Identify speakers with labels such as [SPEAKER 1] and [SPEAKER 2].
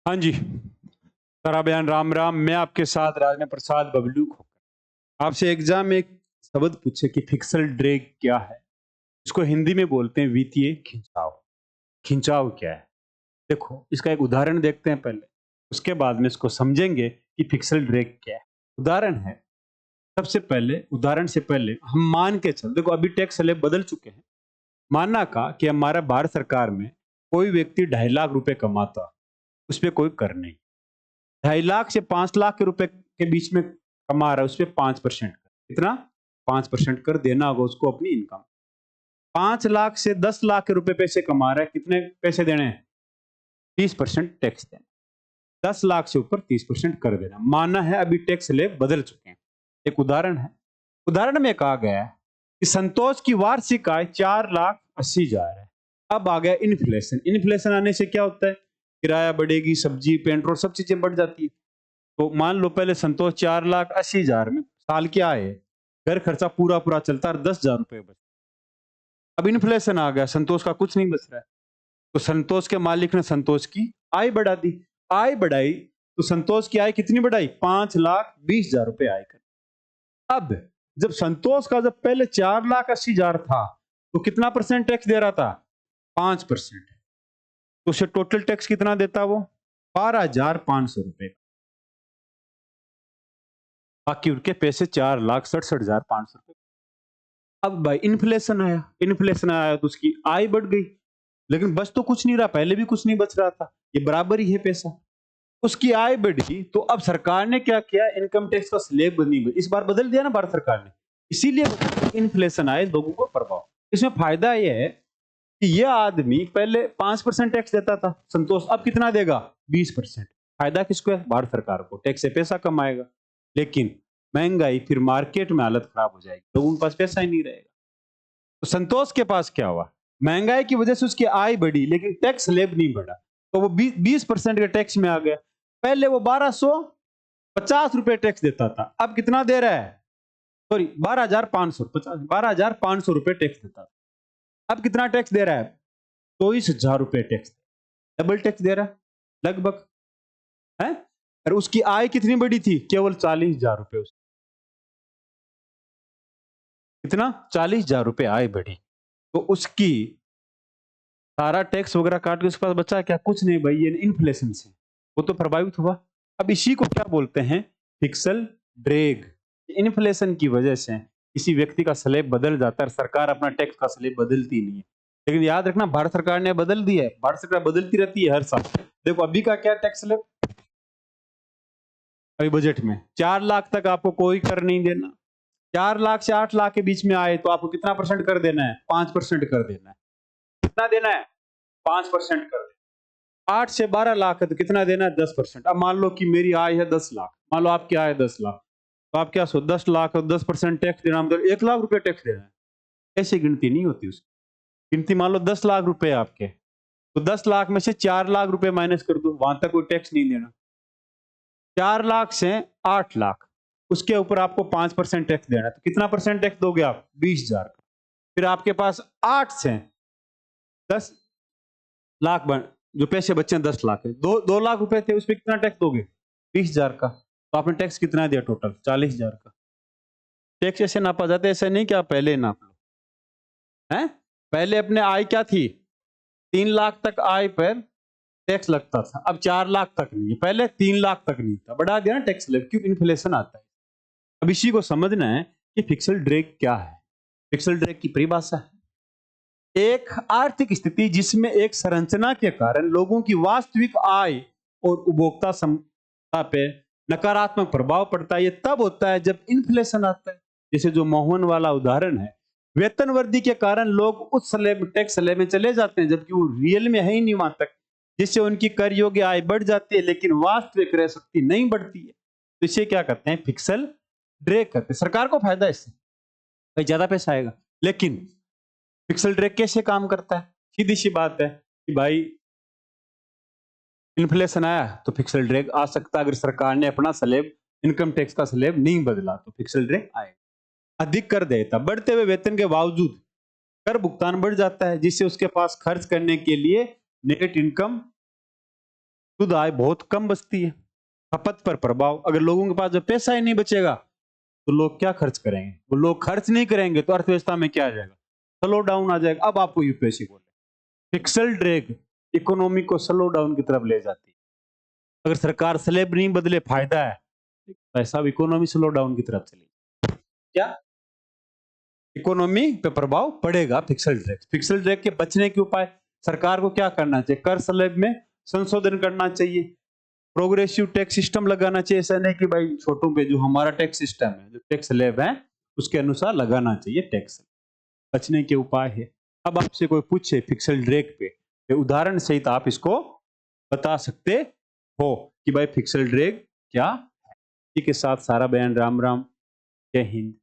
[SPEAKER 1] हाँ जी, सारा बयान राम राम। मैं आपके साथ राजेंद्र प्रसाद बबलू खोखर। आपसे एग्जाम में एक शब्द पूछे कि फिक्सल ड्रैग क्या है? इसको हिंदी में बोलते हैं वित्तीय खिंचाव। खिंचाव क्या है? देखो, इसका एक उदाहरण देखते हैं पहले, उसके बाद में इसको समझेंगे कि फिक्सल ड्रैग क्या है। उदाहरण है, सबसे पहले उदाहरण से पहले हम मान के चल, देखो अभी टैक्स स्लैब बदल चुके हैं। माना का कि हमारा भारत सरकार में कोई व्यक्ति 2.5 लाख रुपए कमाता, उस पर कोई कर नहीं। 2.5 लाख से 5 लाख के रुपए के बीच में कमा रहा है, उस पर 5%। कितना? 5% कर देना होगा उसको अपनी इनकम। 5 लाख से 10 लाख के रुपए पैसे कमा रहा है, कितने पैसे देने हैं? 30% टैक्स देना। 10 लाख से ऊपर 30% कर देना। माना है अभी टैक्स स्लैब बदल चुके हैं। एक उदाहरण है, उदाहरण में कहा गया है कि संतोष की वार्षिक आय 4,80,000 है। अब आ गया इन्फ्लेशन। इन्फ्लेशन आने से क्या होता है? किराया बढ़ेगी, सब्जी पेट्रोल सब चीजें बढ़ जाती है। तो मान लो पहले संतोष 4,80,000 में साल की आय है, घर खर्चा पूरा पूरा चलता है, 10,000 रुपए बच। अब इन्फ्लेशन आ गया, संतोष का कुछ नहीं बच रहा है। तो संतोष के मालिक ने संतोष की आय बढ़ा दी। आय बढ़ाई तो संतोष की आय कितनी बढ़ाई? 5,20,000 रुपए आय कर। अब जब संतोष का जब पहले 4,80,000 था तो कितना परसेंट टैक्स दे रहा था? 5%। तो उसे टोटल टैक्स कितना देता वो? 12,500 रुपए। बाकी उनके पैसे 4,67,500 रुपए। अब भाई इन्फ्लेशन आया तो उसकी आय बढ़ गई, लेकिन बच तो कुछ नहीं रहा, पहले भी कुछ नहीं बच रहा था, ये बराबर ही है पैसा। उसकी आय बढ़ी तो अब सरकार ने क्या किया? इनकम टैक्स का स्लैब नहीं, इस बार बदल दिया ना भारत सरकार ने। इसीलिए इन्फ्लेशन आए, लोगों को प्रभाव। इसमें फायदा यह है कि यह आदमी पहले 5% टैक्स देता था संतोष, अब कितना देगा? 20%। फायदा किसको है? भारत सरकार को, टैक्स से पैसा कमाएगा। लेकिन महंगाई, फिर मार्केट में हालत खराब हो जाएगी, लोगों के पास पैसा ही नहीं रहेगा। तो संतोष के पास क्या हुआ? महंगाई की वजह से उसकी आय बढ़ी, लेकिन टैक्स स्लैब नहीं बढ़ा, तो वो 20% के टैक्स में आ गया। पहले वो 1,250 रुपए टैक्स देता था, अब कितना दे रहा है? सॉरी, 12,500 रुपए टैक्स देता था, अब कितना टैक्स दे रहा है? 24,000 रुपए टैक्स। डबल टैक्स दे रहा है लगभग, है। और उसकी आय कितनी बड़ी थी? केवल 40,000 रुपए। कितना? 40,000 रुपए आय बढ़ी, तो उसकी सारा टैक्स वगैरह काट के उसके पास बचा क्या? कुछ नहीं भाई, ये इन्फ्लेशन से वो तो प्रभावित हुआ। अब इसी को क्या बोलते हैं? Pixel drag. इन्फ्लेशन की वजह से किसी व्यक्ति का स्लैब बदल जाता है, सरकार अपना टैक्स का स्लैब बदलती नहीं है। लेकिन याद रखना, भारत सरकार ने बदल दिया है, भारत सरकार बदलती रहती है हर साल। देखो अभी का क्या टैक्स स्लैब, अभी बजट में 4 लाख तक आपको कोई कर नहीं देना। 4 लाख से 8 लाख के बीच में आए तो आपको कितना परसेंट कर देना है? 5% कर देना है। कितना देना है? 5% कर देना। 8 से 12 लाख है तो कितना देना है? 10%। अब मान लो कि मेरी आय है 10 लाख, मान लो आपकी आय है 10 लाख, तो आप क्या सो 10 लाख और 10% टैक्स देना, मतलब 1 लाख रुपए टैक्स देना है। ऐसे गिनती नहीं होती उसकी। गिनती मान लो 10 लाख रुपए आपके, तो 10 लाख में से 4 लाख रुपए माइनस कर दो, वहां तक कोई टैक्स नहीं देना। 4 लाख से 8 लाख, उसके ऊपर आपको 5% टैक्स देना है, तो कितना परसेंट टैक्स दोगे आप? 20,000 का। फिर आपके पास 8 से 10 लाख जो पैसे बचे हैं 10 लाख है, 2 लाख रुपए थे, उस पर कितना टैक्स दोगे? 20,000 का। तो आपने टैक्स कितना दिया टोटल? 40,000 का। टैक्स ऐसे नापा जाता है, ऐसे नहीं कि आप पहले नाप लो, है। पहले अपने आय क्या थी? 3 लाख तक आय पर टैक्स लगता था, अब 4 लाख तक नहीं है, पहले 3 लाख तक नहीं था, बढ़ा दिया ना टैक्स स्लैब, क्यों? इन्फ्लेशन आता है। अब इसी को समझना है कि फिक्सल ड्रैग क्या है। फिक्सल ड्रैग की परिभाषा है एक आर्थिक स्थिति जिसमें एक संरचना के कारण लोगों की वास्तविक आय और उपभोक्ता क्षमता पे नकारात्मक प्रभाव पड़ता है। ये तब होता है जब इन्फ्लेशन आता है। जैसे जो मोहन वाला उदाहरण है, वेतन वृद्धि के कारण लोग उस स्लैब टैक्स स्लैब में चले जाते हैं जबकि वो रियल में है ही नहीं वहां तक, जिससे उनकी कर योग्य आय बढ़ जाती है लेकिन वास्तविक क्रय शक्ति नहीं बढ़ती है। तो इसे क्या करते हैं? फिक्सल ड्रैग करते हैं। सरकार को फायदा है इससे, भाई ज्यादा पैसा आएगा। लेकिन फिक्सल ड्रैग कैसे काम करता है? सीधी सी बात है कि भाई इन्फ्लेशन आया तो फिक्सल ड्रैग आ सकता है, अगर सरकार ने अपना स्लैब, इनकम टैक्स का स्लैब नहीं बदला तो फिक्सल ड्रैग आएगा। अधिक कर देता, बढ़ते हुए वेतन के बावजूद कर भुगतान बढ़ जाता है, जिससे उसके पास खर्च करने के लिए नेट इनकम शुद्ध आय बहुत कम बचती है। खपत पर प्रभाव, अगर लोगों के पास जब पैसा ही नहीं बचेगा तो लोग क्या खर्च करेंगे? वो लोग खर्च नहीं करेंगे तो अर्थव्यवस्था में क्या आ जाएगा? स्लो डाउन आ जाएगा। अब आपको यूपीएससी बोले फिक्सल ड्रैग इकोनॉमी को स्लो डाउन की तरफ ले जाती है। अगर सरकार स्लैब नहीं बदले फायदा है, पैसा इकोनॉमी स्लो डाउन की तरफ चली क्या? इकोनॉमी पे प्रभाव पड़ेगा। फिक्सल ड्रैग के बचने के उपाय सरकार को क्या करना चाहिए? कर स्लैब में संशोधन करना चाहिए, प्रोग्रेसिव टैक्स सिस्टम लगाना चाहिए। ऐसा नहीं कि भाई छोटों पे जो हमारा टैक्स सिस्टम है, जो टैक्स स्लैब है उसके अनुसार लगाना चाहिए टैक्स। बचने के उपाय है। अब आपसे कोई पूछे फिक्सल ड्रैग पे उदाहरण सहित आप इसको बता सकते हो कि भाई फिक्सल ड्रैग क्या है। इसी के साथ सारा बयान राम राम, जय हिंद।